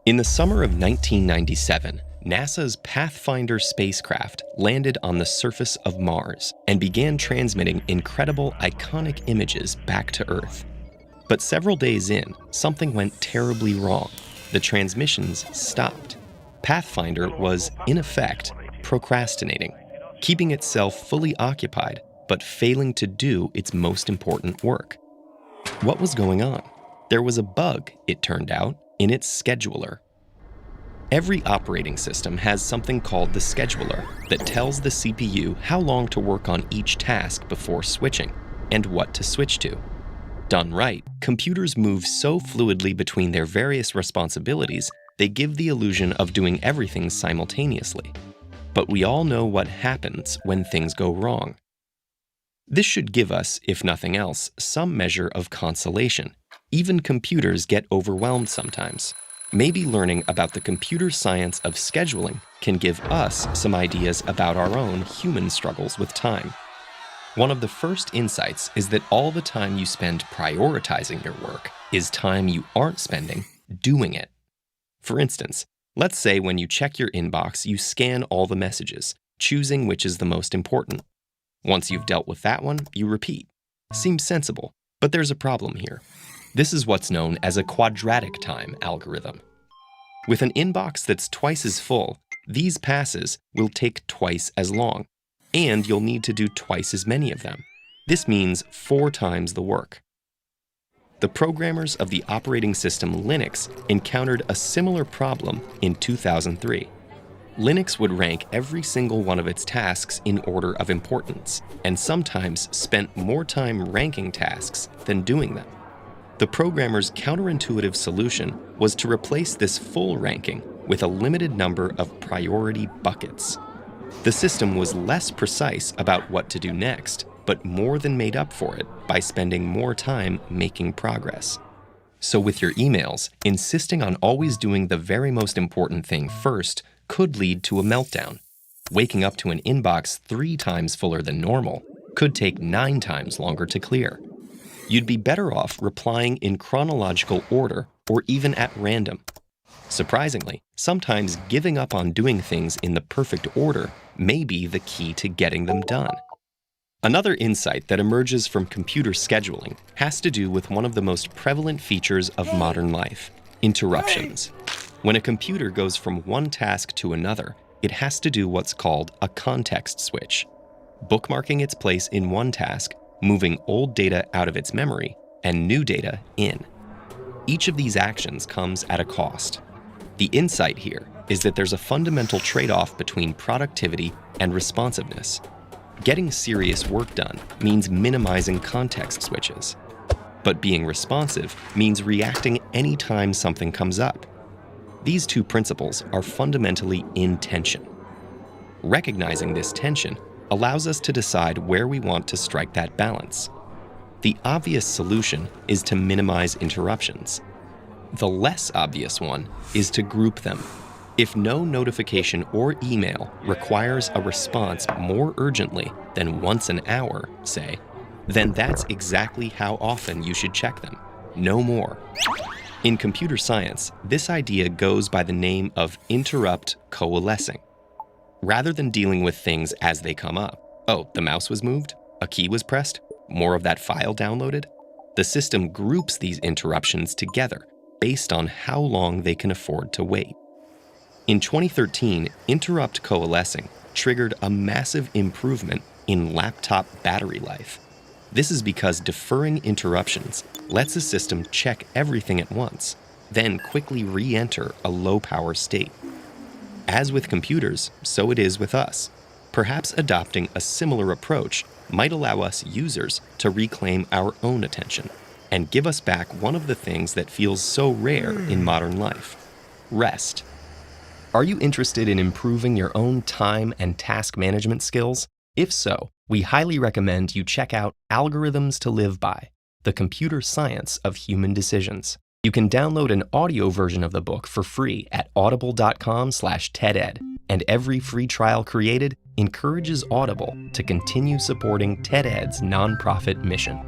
In the summer of 1997, NASA's Pathfinder spacecraft landed on the surface of Mars and began transmitting incredible, iconic images back to Earth. But several days in, something went terribly wrong. The transmissions stopped. Pathfinder was, in effect, procrastinating, keeping itself fully occupied, but failing to do its most important work. What was going on? There was a bug, it turned out, in its scheduler. Every operating system has something called the scheduler that tells the CPU how long to work on each task before switching, and what to switch to. Done right, computers move so fluidly between their various responsibilities, they give the illusion of doing everything simultaneously. But we all know what happens when things go wrong. This should give us, if nothing else, some measure of consolation. Even computers get overwhelmed sometimes. Maybe learning about the computer science of scheduling can give us some ideas about our own human struggles with time. One of the first insights is that all the time you spend prioritizing your work is time you aren't spending doing it. For instance, let's say when you check your inbox, you scan all the messages, choosing which is the most important. Once you've dealt with that one, you repeat. Seems sensible, but there's a problem here. This is what's known as a quadratic time algorithm. With an inbox that's twice as full, these passes will take twice as long, and you'll need to do twice as many of them. This means 4 times the work. The programmers of the operating system Linux encountered a similar problem in 2003. Linux would rank every single one of its tasks in order of importance, and sometimes spent more time ranking tasks than doing them. The programmer's counterintuitive solution was to replace this full ranking with a limited number of priority buckets. The system was less precise about what to do next, but more than made up for it by spending more time making progress. So with your emails, insisting on always doing the very most important thing first could lead to a meltdown. Waking up to an inbox 3 times fuller than normal could take 9 times longer to clear. You'd be better off replying in chronological order or even at random. Surprisingly, sometimes giving up on doing things in the perfect order may be the key to getting them done. Another insight that emerges from computer scheduling has to do with one of the most prevalent features of modern life: interruptions. When a computer goes from one task to another, it has to do what's called a context switch, bookmarking its place in one task, moving old data out of its memory, and new data in. Each of these actions comes at a cost. The insight here is that there's a fundamental trade-off between productivity and responsiveness. Getting serious work done means minimizing context switches. But being responsive means reacting anytime something comes up. These 2 principles are fundamentally in tension. Recognizing this tension allows us to decide where we want to strike that balance. The obvious solution is to minimize interruptions. The less obvious one is to group them. If no notification or email requires a response more urgently than once an hour, say, then that's exactly how often you should check them. No more. In computer science, this idea goes by the name of interrupt coalescing. Rather than dealing with things as they come up, oh, the mouse was moved, a key was pressed, more of that file downloaded, the system groups these interruptions together based on how long they can afford to wait. In 2013, interrupt coalescing triggered a massive improvement in laptop battery life. This is because deferring interruptions lets a system check everything at once, then quickly re-enter a low-power state. As with computers, so it is with us. Perhaps adopting a similar approach might allow us users to reclaim our own attention and give us back one of the things that feels so rare in modern life: rest. Are you interested in improving your own time and task management skills? If so, we highly recommend you check out Algorithms to Live By: The Computer Science of Human Decisions. You can download an audio version of the book for free at audible.com/TEDEd, and every free trial created encourages Audible to continue supporting TEDEd's nonprofit mission.